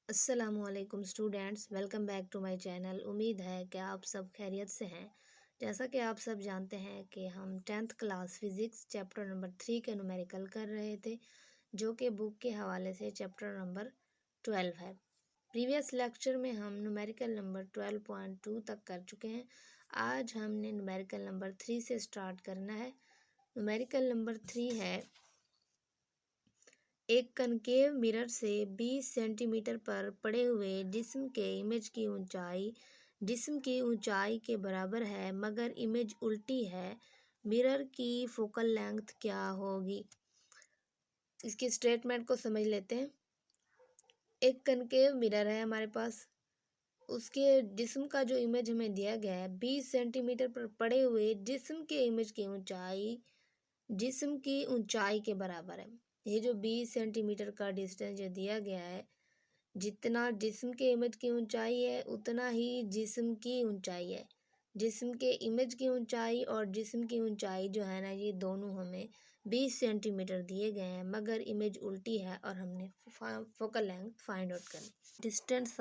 अस्सलामुअलैकुम students, welcome back to my channel. उम्मीद है कि आप सब खैरियत से हैं। जैसा कि आप सब जानते हैं कि हम 10th class physics chapter number 3 के न्यूमेरिकल कर रहे थे, जो कि बुक के हवाले से चैप्टर नंबर 12 है। प्रीवियस लेक्चर में हम न्यूमेरिकल नंबर 12.2 तक कर चुके हैं। आज हमने न्यूमेरिकल नंबर 3 से स्टार्ट करना है। न्यूमेरिकल नंबर 3 है, एक कनकेव मिरर से 20 सेंटीमीटर पर पड़े हुए जिस्म के इमेज की ऊंचाई जिस्म की ऊंचाई के बराबर है, मगर इमेज उल्टी है। मिरर की फोकल लेंथ क्या होगी? इसकी स्टेटमेंट को समझ लेते हैं। एक कनकेव मिरर है हमारे पास, उसके जिस्म का जो इमेज हमें दिया गया है 20 सेंटीमीटर पर पड़े हुए जिस्म के इमेज की ऊंचाई जिस्म की ऊंचाई के बराबर है। ये जो 20 सेंटीमीटर का डिस्टेंस जो दिया गया है, जितना जिस्म के इमेज की ऊंचाई है उतना ही जिस्म की ऊंचाई है। जिस्म के इमेज की ऊंचाई और जिस्म की ऊंचाई जो है ना, ये दोनों हमें 20 सेंटीमीटर दिए गए हैं, मगर इमेज उल्टी है और हमने फोकल लेंथ फाइंड आउट करनी। Distance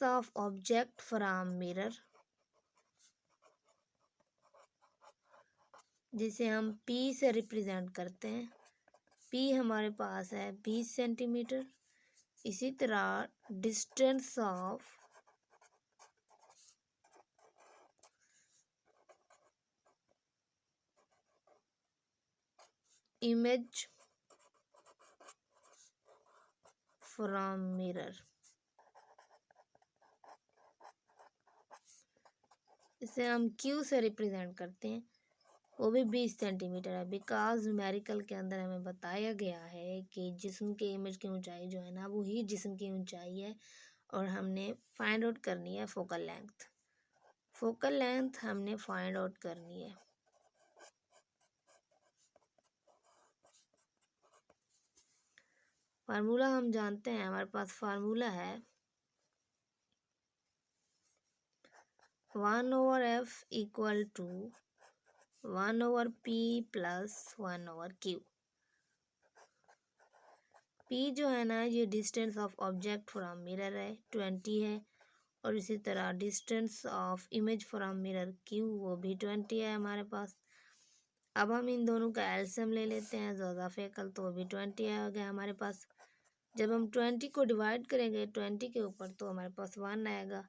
of object from mirror, जिसे हम P से रिप्रेजेंट करते हैं। P हमारे पास है 20 सेंटीमीटर। इसी तरह distance of image from mirror, इसे हम Q से रिप्रेजेंट करते हैं, वो भी 20 सेंटीमीटर है। बिकॉज न्यूमेरिकल के अंदर हमें बताया गया है कि जिस्म के इमेज की ऊंचाई जो है ना, वो ही जिस्म की ऊंचाई है और हमने फाइंड आउट करनी है फोकल लेंथ। फोकल लेंथ हमने फाइंड आउट करनी है। फार्मूला हम जानते हैं, हमारे पास फार्मूला है 1/f equal to 1/p plus 1/q। P जो है ना, ये distance of object from mirror है, 20 है। और इसी तरह distance of image from mirror Q, वो भी 20 है हमारे पास। अब हम इन दोनों का एलसीएम ले लेते हैं, ज़्यादा फेकल, तो वो भी 20 आ गया हमारे पास। जब हम 20 को डिवाइड करेंगे 20 के ऊपर, तो हमारे पास 1 आएगा।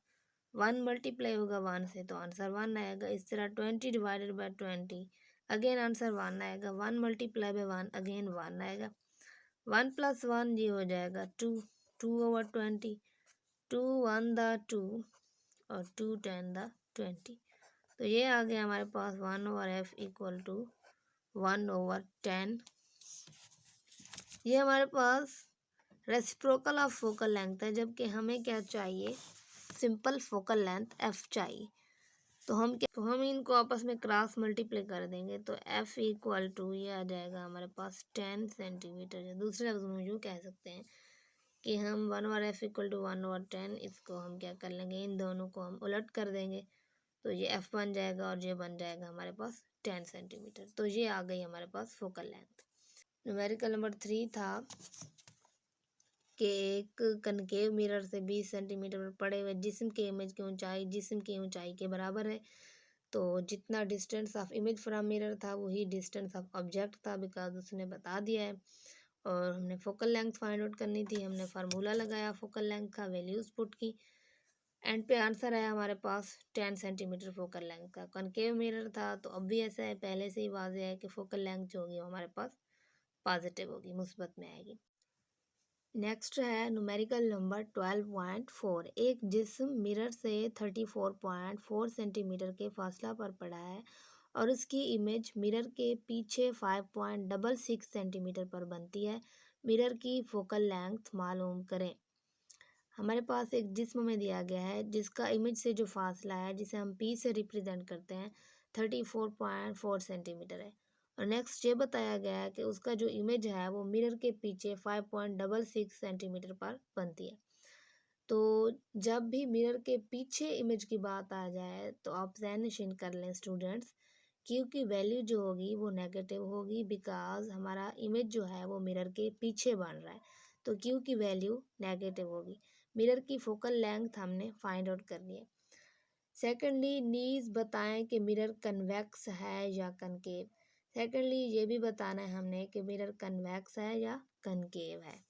1 मल्टीप्लाई होगा 1 से, तो आंसर 1 आएगा। इस तरह 20 डिवाइडेड बाय 20, अगेन आंसर 1 आएगा। 1 मल्टीप्लाई बाय 1, अगेन 1 आएगा। 1 प्लस 1 ये हो जाएगा 2, 2/20, 2 1 द 2 और 2 10 द 20। तो ये आ गया हमारे पास 1/f इक्वल टू 1/10। ये हमारे पास रेसिप्रोकल ऑफ फोकल लेंथ है, जबकि हमें क्या चाहिए? सिंपल फोकल लेंथ f चाहिए। तो हम इनको आपस में क्रॉस मल्टीप्लाई कर देंगे, तो f इक्वल टू ये आ जाएगा हमारे पास 10 सेंटीमीटर। दूसरे लफ्ज़ में यूँ कह सकते हैं कि हम 1/f इक्वल टू 1/10, इसको हम क्या कर लेंगे, इन दोनों को हम उलट कर देंगे, तो ये f बन जाएगा और ये बन जाएगा हमारे पास 10 सेंटीमीटर। तो ये आ गई हमारे पास फोकल लेंथ। न्यूमेरिकल नंबर 3 था कि एक कनकेव मिरर से 20 सेंटीमीटर पर पड़े हुए जिस्म के इमेज की ऊंचाई जिस्म की ऊंचाई के बराबर है। तो जितना distance of image from mirror था, वही डिस्टेंस ऑफ ऑब्जेक्ट था, बिकॉज उसने बता दिया है। और हमने फोकल लेंथ फाइंड आउट करनी थी। हमने फार्मूला लगाया फोकल लेंथ का, वैल्यूज पुट की, एंड पे आंसर आया हमारे पास 10 सेंटीमीटर फोकल लेंथ का। कनकेव मिरर था, तो ऑब्वियस है, पहले से ही वाज़ेह है कि फोकल लेंथ जो होगी हमारे पास पॉजिटिव होगी, मुस्बत में आएगी। नेक्स्ट है न्यूमेरिकल नंबर 12.4। एक जिस्म मिरर से 34.4 सेंटीमीटर के फासला पर पड़ा है और उसकी इमेज मिरर के पीछे 5.66 सेंटीमीटर पर बनती है। मिरर की फोकल लेंथ मालूम करें। हमारे पास एक जिस्म में दिया गया है जिसका इमेज से जो फासला है, जिसे हम P से रिप्रेजेंट करते हैं, 34.4 सेंटीमीटर है। और नेक्स्ट ये बताया गया है कि उसका जो इमेज है वो मिरर के पीछे 5.66 सेंटीमीटर पर बनती है। तो जब भी मिरर के पीछे इमेज की बात आ जाए, तो आप ज़हन नशीन कर लें स्टूडेंट्स क्यू की वैल्यू जो होगी वो नेगेटिव होगी, बिकॉज हमारा इमेज जो है वो मिरर के पीछे बन रहा है, तो क्यू की वैल्यू नेगेटिव होगी। मिरर की फोकल लेंथ हमने फाइंड आउट करनी है। सेकेंडली, नीज बताएं कि मिरर कन्वेक्स है या कनकेव। सेकेंडली, ये भी बताना है हमने कि मिरर कन्वेक्स है या कनकेव है।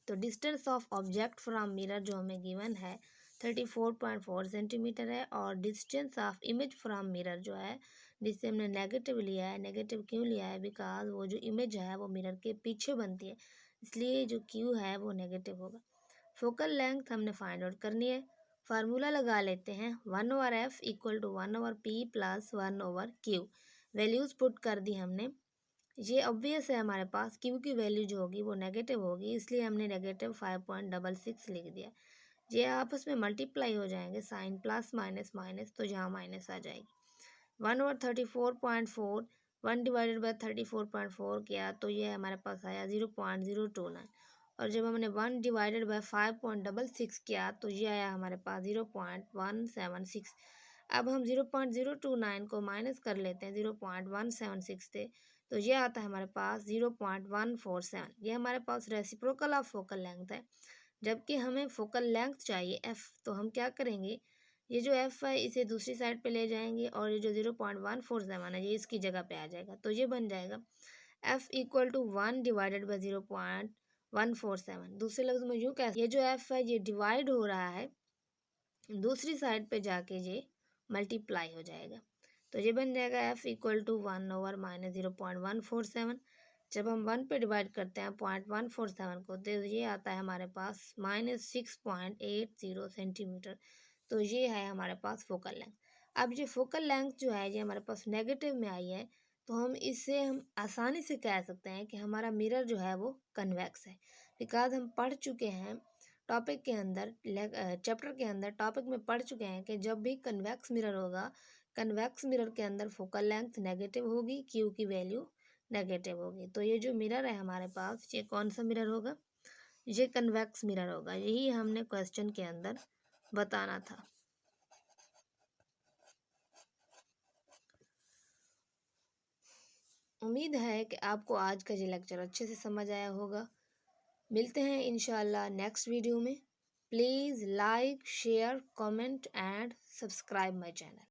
तो distance of object from mirror जो हमें गिवन है 34.4 सेंटीमीटर है, और distance of image from mirror जो है, जिससे हमने नेगेटिव लिया है। नेगेटिव क्यों लिया है? बिकॉज वो जो इमेज है वो मिरर के पीछे बनती है, इसलिए जो क्यू है वो नेगेटिव होगा। फोकल लेंथ हमने फाइंड आउट करनी है। फार्मूला लगा लेते हैं, 1/f equal to 1/p plus 1/q। Values put कर दी हमने। ये ऑब्वियस है, हमारे पास क्यू की वैल्यू जो होगी वो नेगेटिव होगी, इसलिए हमने नेगेटिव 5.66 लिख दिया। ये आपस में मल्टीप्लाई हो जाएंगे, साइन प्लस माइनस माइनस, तो यहाँ माइनस आ जाएगी। 1/34.4, 1 डिवाइडेड बाई 34.4 किया तो ये हमारे पास आया 0.029, और जब हमने 1 डिवाइडेड बाई 5.66 किया तो ये आया हमारे पास 0.176। अब हम 0.029 को माइनस कर लेते हैं 0.176 से, तो ये आता है हमारे पास 0.147। ये हमारे पास रेसिप्रोकल ऑफ फोकल लेंथ है, जबकि हमें फोकल लेंथ चाहिए एफ। तो हम क्या करेंगे, ये जो एफ है इसे दूसरी साइड पे ले जाएंगे, और ये जो 0.147 है ये इसकी जगह पे आ जाएगा, तो ये बन जाएगा F equal to 1 divided by 0.147। दूसरे लफ्ज में यूँ कह, ये जो एफ है ये डिवाइड हो रहा है, दूसरी साइड पे जाके ये मल्टीप्लाई हो जाएगा, तो ये बन जाएगा एफ इक्वल टू 1/-0.147। जब हम 1 पे डिवाइड करते हैं 0.147 को, तो ये आता है हमारे पास -6.80 सेंटीमीटर। तो ये है हमारे पास फोकल लेंथ। अब ये फोकल लेंथ जो है ये हमारे पास नेगेटिव में आई है, तो हम आसानी से कह सकते हैं कि हमारा मिरर जो है वो कन्वेक्स है, बिकॉज हम पढ़ चुके हैं टॉपिक के अंदर, चैप्टर के अंदर टॉपिक में पढ़ चुके हैं कि जब भी कन्वेक्स मिरर होगा, कन्वेक्स मिरर के अंदर फोकल लेंथ नेगेटिव होगी, क्यू की वैल्यू नेगेटिव होगी। तो ये जो मिरर है हमारे पास, ये कौन सा मिरर होगा? ये कन्वेक्स मिरर होगा। यही हमने क्वेश्चन के अंदर बताना था। उम्मीद है कि आपको आज का ये लेक्चर अच्छे से समझ आया होगा। मिलते हैं इंशाल्लाह नेक्स्ट वीडियो में। Please like, share, comment and subscribe my channel.